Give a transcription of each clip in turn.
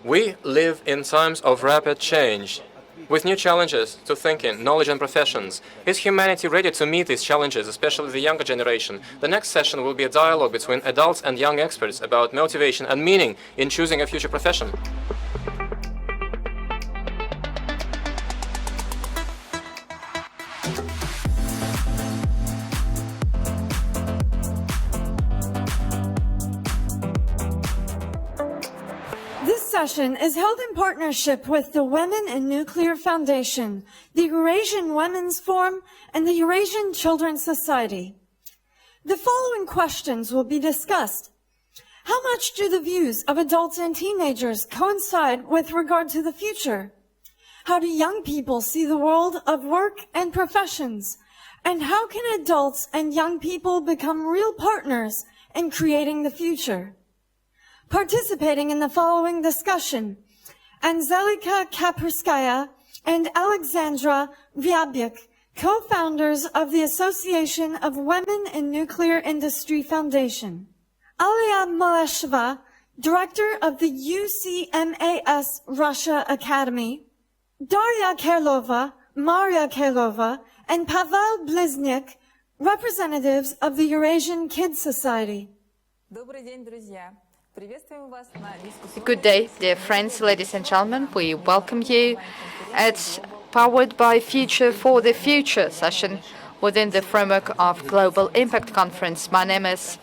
We live in times of rapid change, with new challenges to thinking, knowledge and professions. Is humanity ready to meet these challenges, especially the younger generation? The next session will be a dialogue between adults and young experts about motivation and meaning in choosing a future profession. Session is held in partnership with the Women in Nuclear Foundation, the Eurasian Women's Forum, and the Eurasian Children's Society. The following questions will be discussed. How much do the views of adults and teenagers coincide with regard to the future? How do young people see the world of work and professions? And how can adults and young people become real partners in creating the future? Participating in the following discussion, Anzelika Kaperskaya and Alexandra Vyabik, co-founders of the Association of Women in Nuclear Industry Foundation. Alia Malesheva, director of the UCMAS Russia Academy. Daria Kerlova, Maria Kerlova, and Pavel Bliznyk, representatives of the Eurasian Kids Society. Good day, dear friends, ladies and gentlemen. We welcome you at Powered by Future for the Future session within the framework of Global Impact Conference. My name is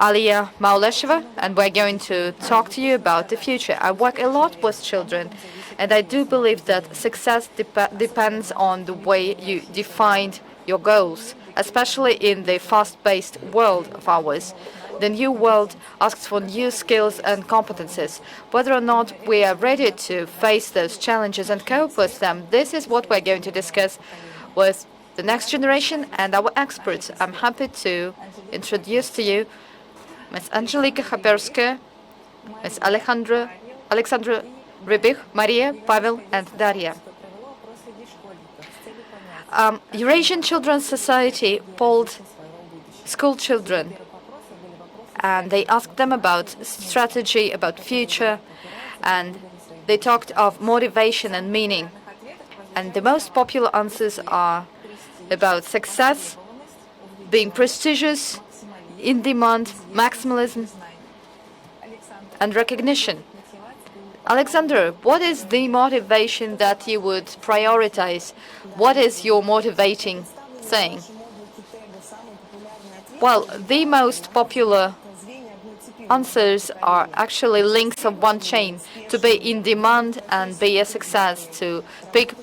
Alia Maulesheva, and we're going to talk to you about the future. I work a lot with children, and I do believe that success depends on the way you define your goals, especially in the fast-paced world of ours. The new world asks for new skills and competences. Whether or not we are ready to face those challenges and cope with them, this is what we're going to discuss with the next generation and our experts. I'm happy to introduce to you Ms. Angelika Chaperska, Ms. Alexandra Rybich, Maria, Pavel, and Daria. Eurasian Children's Society polled school children, and they asked them about strategy, about future, and they talked of motivation and meaning. And the most popular answers are about success, being prestigious, in demand, maximalism, and recognition. Alexander, what is the motivation that you would prioritize? What is your motivating thing? Well, the most popular answers are actually links of one chain: to be in demand and be a success, to pick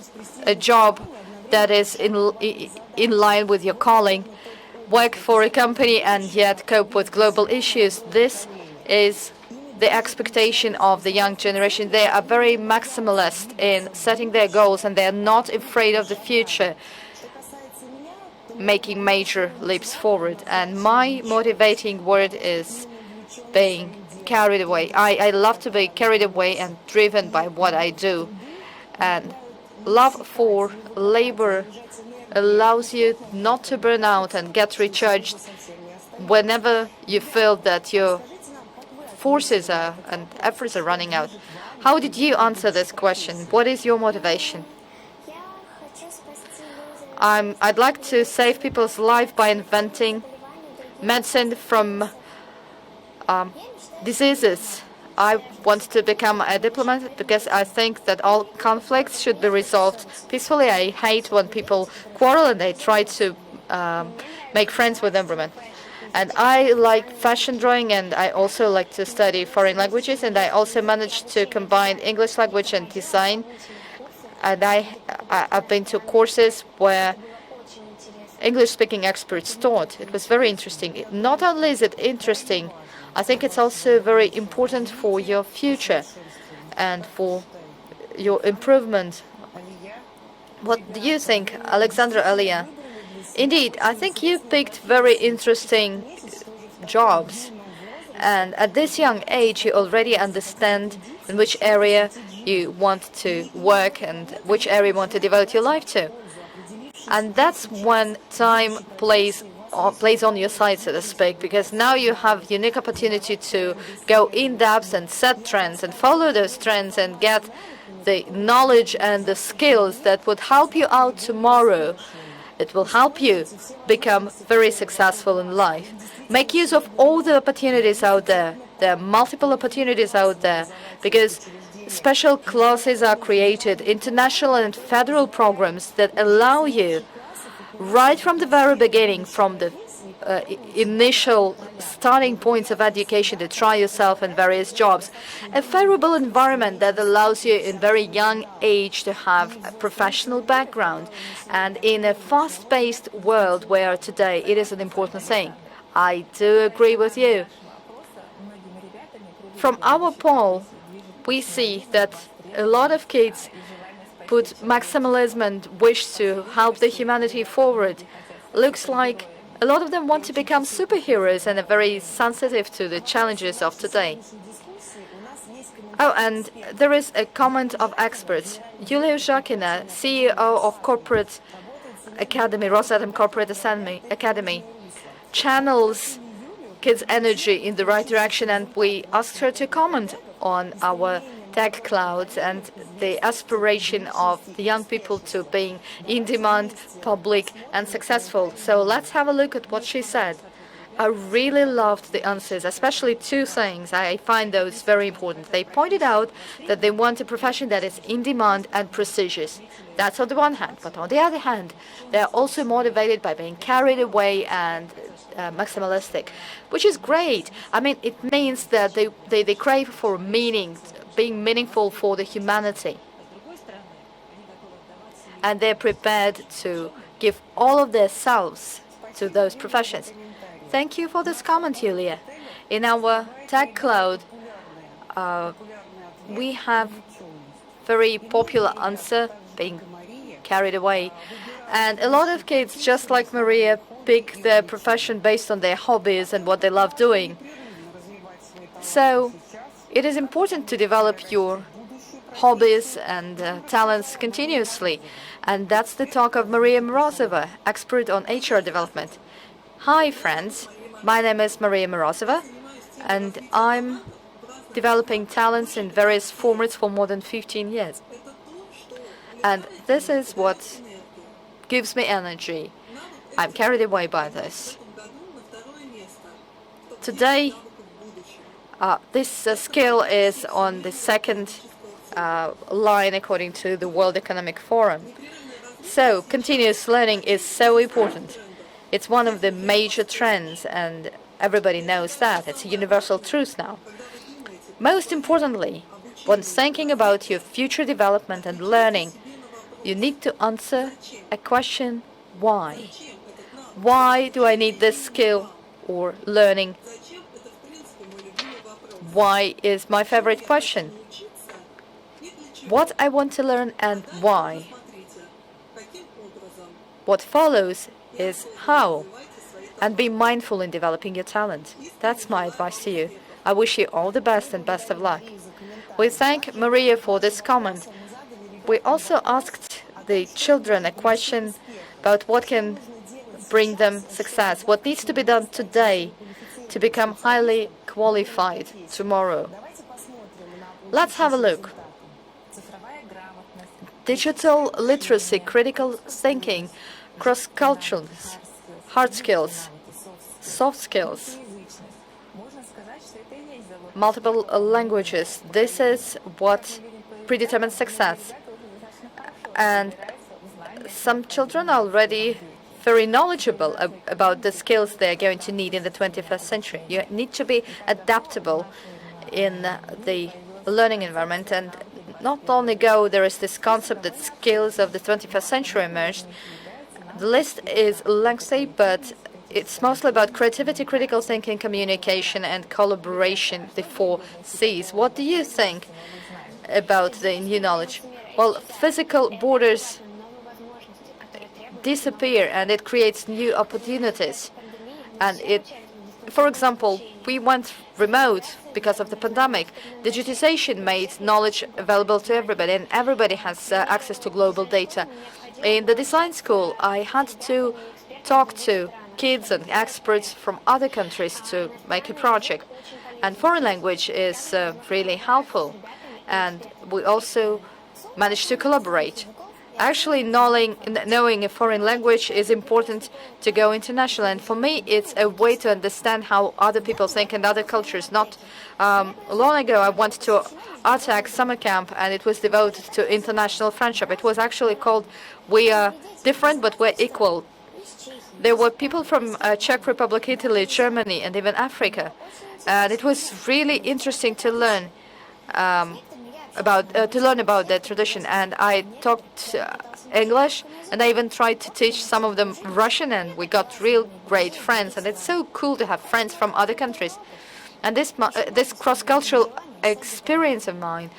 a job that is in line with your calling, work for a company and yet cope with global issues. This is the expectation of the young generation. They are very maximalist in setting their goals, and they are not afraid of the future, making major leaps forward. And my motivating word is being carried away. I love to be carried away and driven by what I do. And love for labor allows you not to burn out and get recharged whenever you feel that your forces and efforts are running out. How did you answer this question? What is your motivation? I'd like to save people's life by inventing medicine from diseases. I want to become a diplomat because I think that all conflicts should be resolved peacefully. I hate when people quarrel and they try to make friends with everyone. And I like fashion drawing, and I also like to study foreign languages, and I also managed to combine English language and design. And I've been to courses where English-speaking experts taught. It was very interesting. Not only is it interesting, I think it's also very important for your future and for your improvement. What do you think, Alexandra Alia? Indeed, I think you picked very interesting jobs. And at this young age, you already understand in which area you want to work and which area you want to devote your life to. And that's when time plays plays on your side, so to speak, because now you have unique opportunity to go in depth and set trends and follow those trends and get the knowledge and the skills that would help you out tomorrow. It will help you become very successful in life. Make use of all the opportunities out there. There are multiple opportunities out there because special classes are created, international and federal programs that allow you right from the very beginning, from the initial starting points of education to try yourself in various jobs, a favorable environment that allows you in very young age to have a professional background. And in a fast-paced world where today it is an important thing, I do agree with you. From our poll, we see that a lot of kids put maximalism and wish to help the humanity forward. Looks like a lot of them want to become superheroes and are very sensitive to the challenges of today. Oh, and there is a comment of experts. Yulia Zhakina, CEO of Corporate Academy, Rosatom Corporate Academy, channels kids' energy in the right direction, and we asked her to comment on our tech clouds and the aspiration of the young people to being in demand, public and successful. So let's have a look at what she said. I really loved the answers, especially two things. I find those very important. They pointed out that they want a profession that is in demand and prestigious. That's on the one hand. But on the other hand, they're also motivated by being carried away and maximalistic, which is great. I mean, it means that they crave for meaning, being meaningful for the humanity. And they're prepared to give all of their selves to those professions. Thank you for this comment, Yulia. In our tech cloud, we have very popular answer, being carried away. And a lot of kids, just like Maria, pick their profession based on their hobbies and what they love doing. So it is important to develop your hobbies and talents continuously. And that's the talk of Maria Morozova, expert on HR development. Hi, friends. My name is Maria Morozova, and I'm developing talents in various formats for more than 15 years. And this is what gives me energy. I'm carried away by this. Today, this skill is on the second line according to the World Economic Forum. So, continuous learning is so important. It's one of the major trends, and everybody knows that. It's a universal truth now. Most importantly, when thinking about your future development and learning, you need to answer a question, why? Why do I need this skill or learning? Why is my favorite question. What I want to learn and why. What follows is how. And be mindful in developing your talent. That's my advice to you. I wish you all the best and best of luck. We thank Maria for this comment. We also asked the children a question about what can bring them success, what needs to be done today to become highly qualified tomorrow. Let's have a look. Digital literacy, critical thinking, cross-cultures, hard skills, soft skills, multiple languages. This is what predetermines success. And some children are already very knowledgeable about the skills they're going to need in the 21st century. You need to be adaptable in the learning environment. And not long ago, there is this concept that skills of the 21st century emerged. The list is lengthy, but it's mostly about creativity, critical thinking, communication, and collaboration, the 4 C's. What do you think about the new knowledge? Well, physical borders disappear, and it creates new opportunities. And for example, we went remote because of the pandemic. Digitization made knowledge available to everybody, and everybody has access to global data. In the design school, I had to talk to kids and experts from other countries to make a project. And foreign language is really helpful. And we also managed to collaborate. Actually, knowing a foreign language is important to go international. And for me, it's a way to understand how other people think and other cultures. Not long ago, I went to Artak summer camp, and it was devoted to international friendship. It was actually called "We Are Different, but We're Equal." There were people from Czech Republic, Italy, Germany, and even Africa. And it was really interesting to learn about their tradition. And I talked English, and I even tried to teach some of them Russian, and we got real great friends. And it's so cool to have friends from other countries. And this cross-cultural experience of mine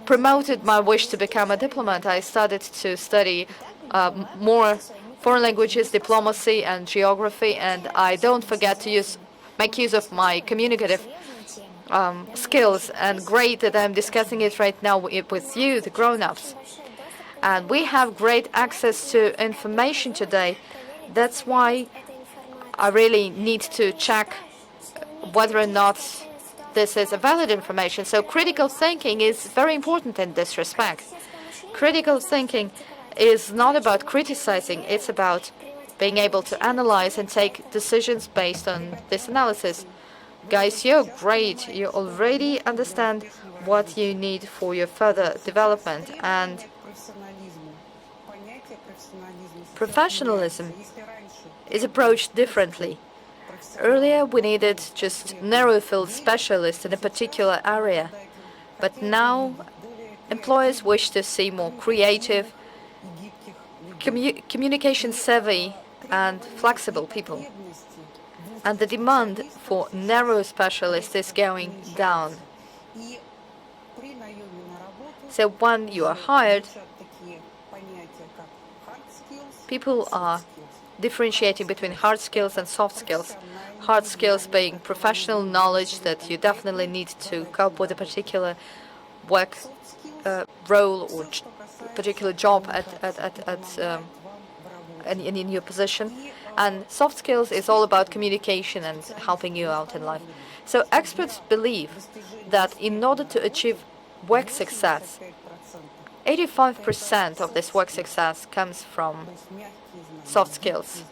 promoted my wish to become a diplomat. I started to study more foreign languages, diplomacy, and geography, and I don't forget to make use of my communicative skills, and great that I'm discussing it right now with you, the grown-ups. And we have great access to information today. That's why I really need to check whether or not this is a valid information. So critical thinking is very important in this respect. Critical thinking is not about criticizing, it's about being able to analyze and take decisions based on this analysis. Guys, you're great. You already understand what you need for your further development. And professionalism is approached differently. Earlier, we needed just narrow-field specialists in a particular area. But now, employers wish to see more creative, communication-savvy, and flexible people. And the demand for narrow specialists is going down. So when you are hired, people are differentiating between hard skills and soft skills. Hard skills being professional knowledge that you definitely need to cope with a particular work role or particular job in your position. And soft skills is all about communication and helping you out in life. So experts believe that in order to achieve work success, 85% of this work success comes from soft skills,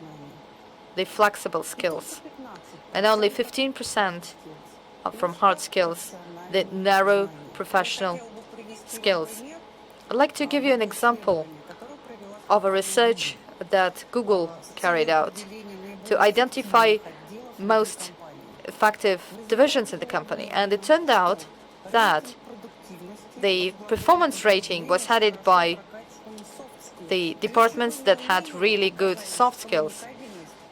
the flexible skills, and only 15% from hard skills, the narrow professional skills. I'd like to give you an example of a research that Google carried out to identify most effective divisions in the company. And it turned out that the performance rating was headed by the departments that had really good soft skills,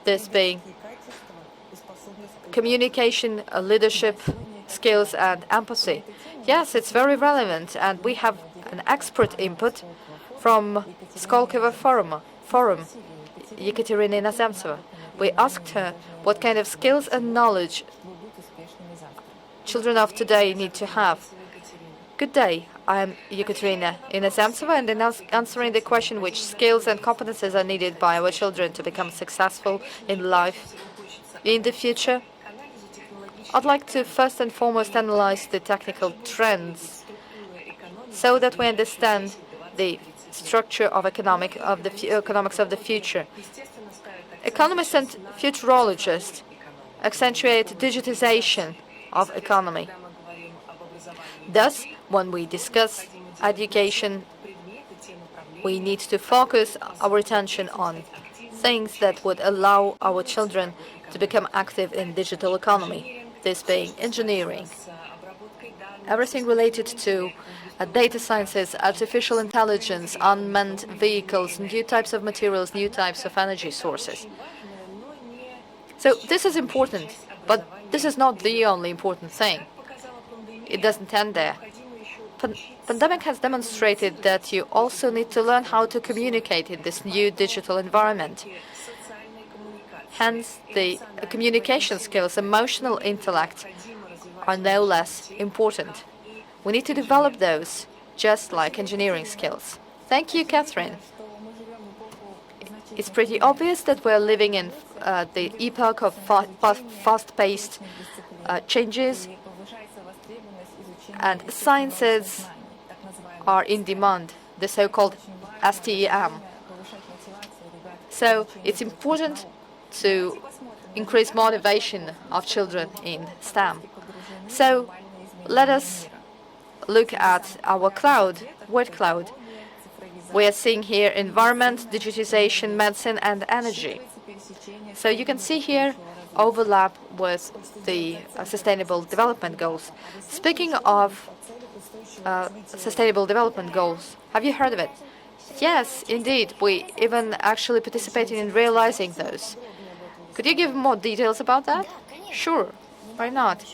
this being communication, leadership skills, and empathy. Yes, it's very relevant, and we have an expert input from Skolkovo Forum, Ekaterina Inozemtseva. We asked her what kind of skills and knowledge children of today need to have. Good day, I'm Ekaterina Inozemtseva, and in answering the question which skills and competences are needed by our children to become successful in life in the future, I'd like to first and foremost analyze the technical trends so that we understand the structure of economics of the future. Economists and futurologists accentuate digitization of economy. Thus, when we discuss education, we need to focus our attention on things that would allow our children to become active in digital economy, this being engineering, everything related to data sciences, artificial intelligence, unmanned vehicles, new types of materials, new types of energy sources. So this is important, but this is not the only important thing. It doesn't end there. Pandemic has demonstrated that you also need to learn how to communicate in this new digital environment. Hence, the communication skills, emotional intellect are no less important. We need to develop those, just like engineering skills. Thank you, Catherine. It's pretty obvious that we're living in the epoch of fast-paced changes, and sciences are in demand, the so-called STEM. So it's important to increase motivation of children in STEM. So let us look at our word cloud. We are seeing here environment, digitization, medicine, and energy. So you can see here overlap with the Sustainable Development Goals. Speaking of Sustainable Development Goals, have you heard of it? Yes, indeed. We even actually participated in realizing those. Could you give more details about that? Sure, why not?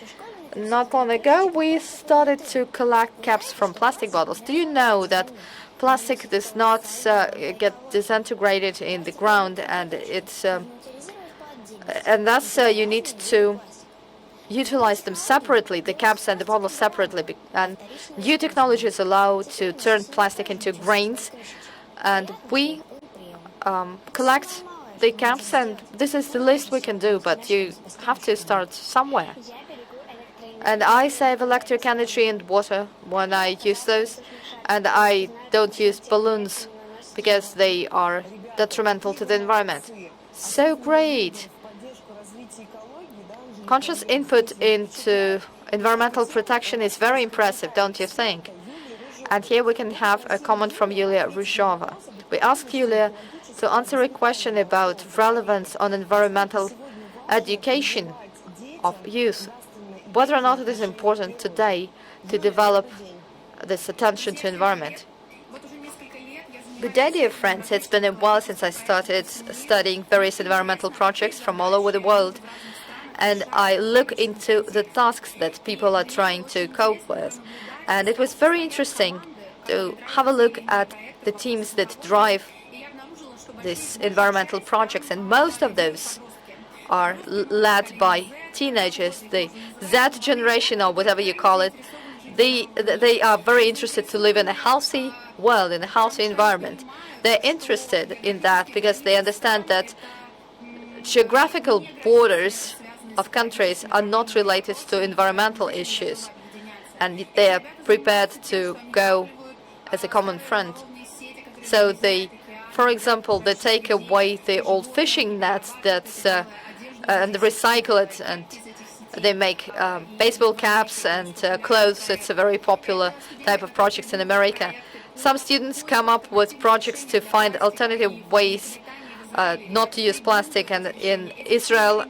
Not long ago, we started to collect caps from plastic bottles. Do you know that plastic does not get disintegrated in the ground, and thus you need to utilize them separately, the caps and the bottles separately. And new technologies allow to turn plastic into grains, and we collect the caps, and this is the least we can do, but you have to start somewhere. And I save electric energy and water when I use those, and I don't use balloons because they are detrimental to the environment. So great! Conscious input into environmental protection is very impressive, don't you think? And here we can have a comment from Yulia Ryzhova. We asked Yulia to answer a question about relevance on environmental education of youth, whether or not it is important today to develop this attention to environment. Good day, dear friends. It's been a while since I started studying various environmental projects from all over the world, and I look into the tasks that people are trying to cope with. And it was very interesting to have a look at the teams that drive these environmental projects, and most of those are led by teenagers, the Z generation or whatever you call it. They are very interested to live in a healthy world, in a healthy environment. They're interested in that because they understand that geographical borders of countries are not related to environmental issues, and they are prepared to go as a common front. So they, for example, they take away the old fishing nets and recycle it, and they make baseball caps and clothes. It's a very popular type of project in America. Some students come up with projects to find alternative ways not to use plastic, and in Israel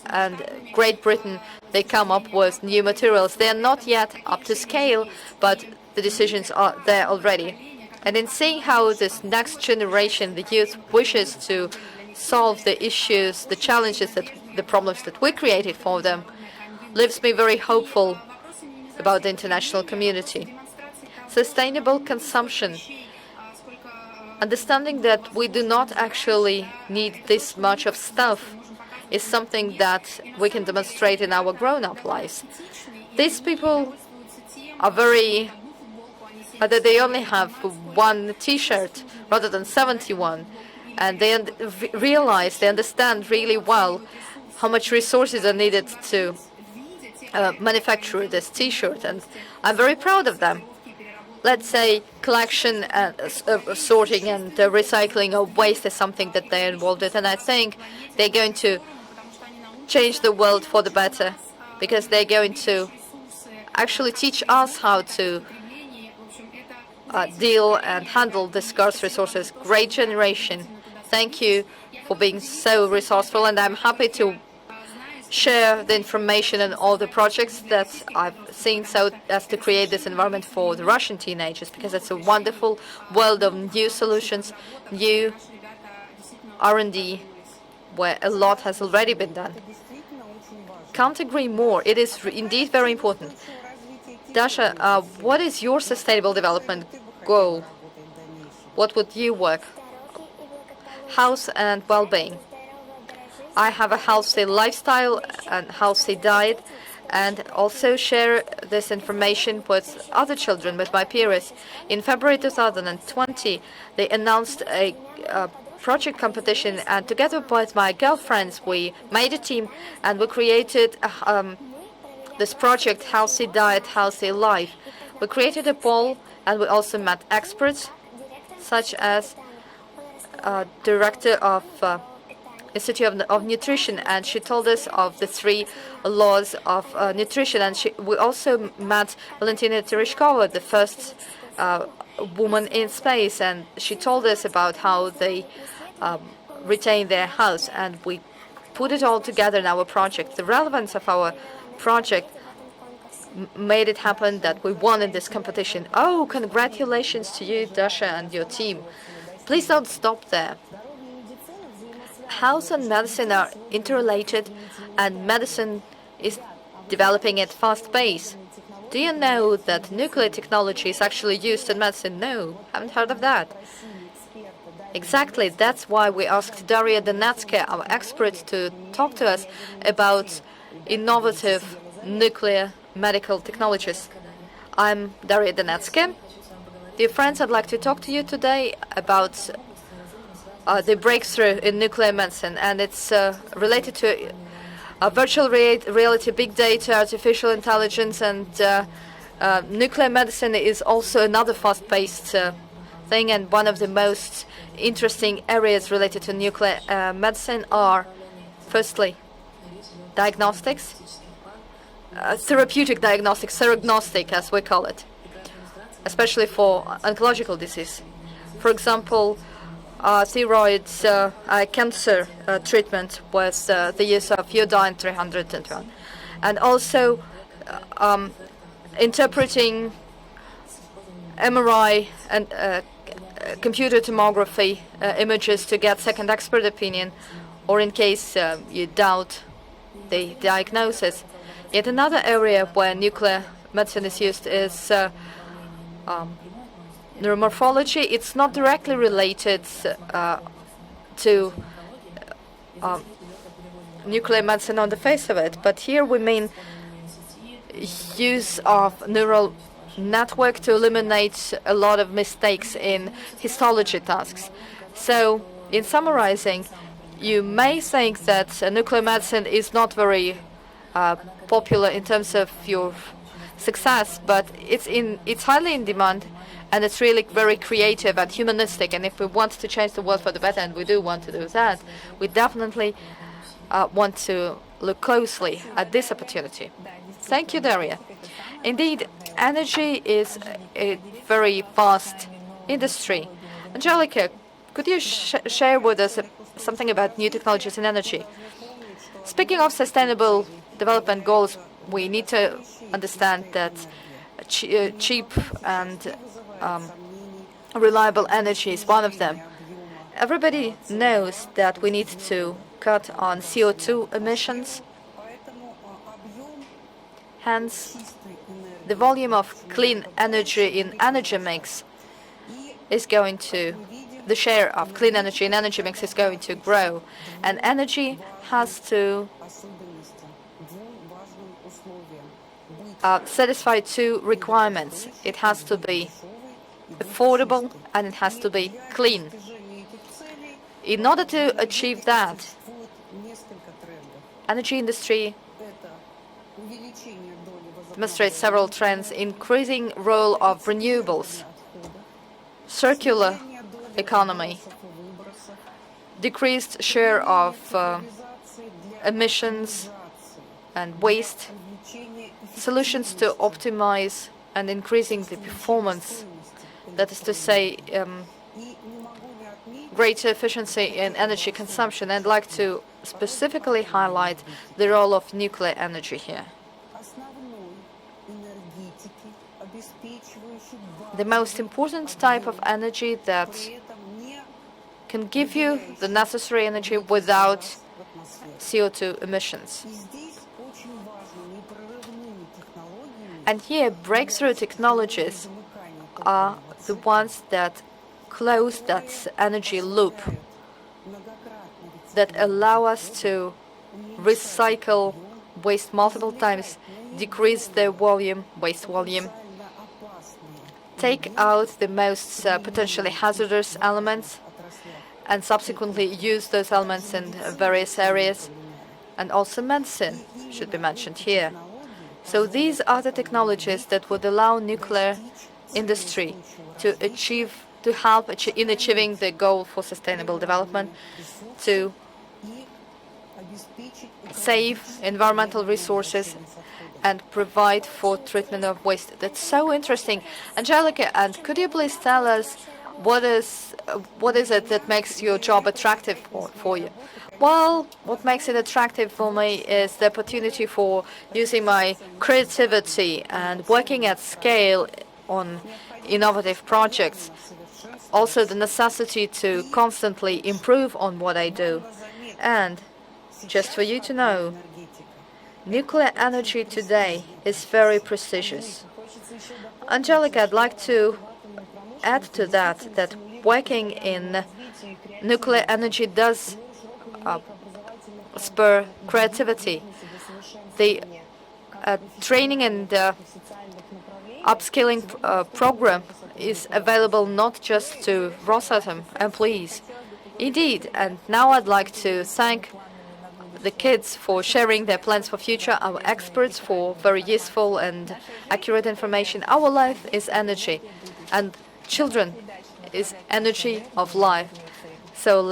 and Great Britain they come up with new materials. They are not yet up to scale, but the decisions are there already. And in seeing how this next generation, the youth, wishes to solve the issues, the challenges, the problems that we created for them, leaves me very hopeful about the international community. Sustainable consumption. Understanding that we do not actually need this much of stuff is something that we can demonstrate in our grown-up lives. These people are very... that they only have one T-shirt rather than 71, and they realize, they understand really well how much resources are needed to manufacture this T-shirt, and I'm very proud of them. Let's say collection, sorting and recycling of waste is something that they're involved with, and I think they're going to change the world for the better, because they're going to actually teach us how to deal and handle the scarce resources. Great generation. Thank you for being so resourceful, and I'm happy to share the information and all the projects that I've seen so as to create this environment for the Russian teenagers, because it's a wonderful world of new solutions, new R&D, where a lot has already been done. Can't agree more. It is indeed very important. Dasha, what is your sustainable development goal? What would you work? Health and well-being. I have a healthy lifestyle and healthy diet, and also share this information with other children, with my peers. In February 2020, they announced a project competition, and together with my girlfriends, we made a team and we created this project, Healthy Diet, Healthy Life. We created a poll, and we also met experts, such as director of Institute of Nutrition, and she told us of the 3 laws of nutrition. And we also met Valentina Tereshkova, the first woman in space, and she told us about how they retain their health, and we put it all together in our project. The relevance of our project made it happen that we won in this competition. Oh, congratulations to you, Dasha, and your team. Please don't stop there. Health and medicine are interrelated, and medicine is developing at fast pace. Do you know that nuclear technology is actually used in medicine? No, haven't heard of that. Exactly, that's why we asked Daria Donetska, our expert, to talk to us about innovative nuclear medical technologies. I'm Daria Donetska. Dear friends, I'd like to talk to you today about the breakthrough in nuclear medicine, and it's related to virtual reality, big data, artificial intelligence, and nuclear medicine is also another fast-paced thing, and one of the most interesting areas related to nuclear medicine are, firstly, diagnostics, therapeutic diagnostics, serognostic as we call it, especially for oncological disease. For example, thyroid cancer treatment with the use of iodine 321, and also interpreting MRI and computer tomography images to get second expert opinion, or in case you doubt the diagnosis. Yet another area where nuclear medicine is used is neuromorphology. It's not directly related to nuclear medicine on the face of it, but here we mean use of neural network to eliminate a lot of mistakes in histology tasks. So, in summarizing, you may think that nuclear medicine is not very popular in terms of your success, but it's highly in demand, and it's really very creative and humanistic. And if we want to change the world for the better, and we do want to do that, we definitely want to look closely at this opportunity. Thank you, Daria. Indeed, energy is a very vast industry. Angelica, could you share with us something about new technologies in energy? Speaking of sustainable development goals, we need to understand that cheap and reliable energy is one of them. Everybody knows that we need to cut on CO2 emissions. Hence, the volume of clean energy in energy mix is going to, the share of clean energy in energy mix is going to grow. And energy has to satisfy 2 requirements. It has to be affordable and it has to be clean. In order to achieve that, energy industry demonstrates several trends: increasing role of renewables, circular economy, decreased share of emissions and waste, solutions to optimize and increasing the performance, that is to say, greater efficiency in energy consumption. I'd like to specifically highlight the role of nuclear energy here. The most important type of energy that can give you the necessary energy without CO2 emissions. And here, breakthrough technologies are the ones that close that energy loop, that allow us to recycle waste multiple times, decrease the volume, waste volume, take out the most potentially hazardous elements, and subsequently use those elements in various areas. And also medicine should be mentioned here. So these are the technologies that would allow nuclear industry to help in achieving the goal for sustainable development, to save environmental resources and provide for treatment of waste. That's so interesting. Angelica, and could you please tell us what is it that makes your job attractive for you? Well, what makes it attractive for me is the opportunity for using my creativity and working at scale on innovative projects. Also, the necessity to constantly improve on what I do. And just for you to know, nuclear energy today is very prestigious. Angelica, I'd like to add to that working in nuclear energy does spur creativity. The training and upskilling program is available not just to Rosatom employees. Indeed, and now I'd like to thank the kids for sharing their plans for future, our experts for very useful and accurate information. Our life is energy, and children is energy of life. So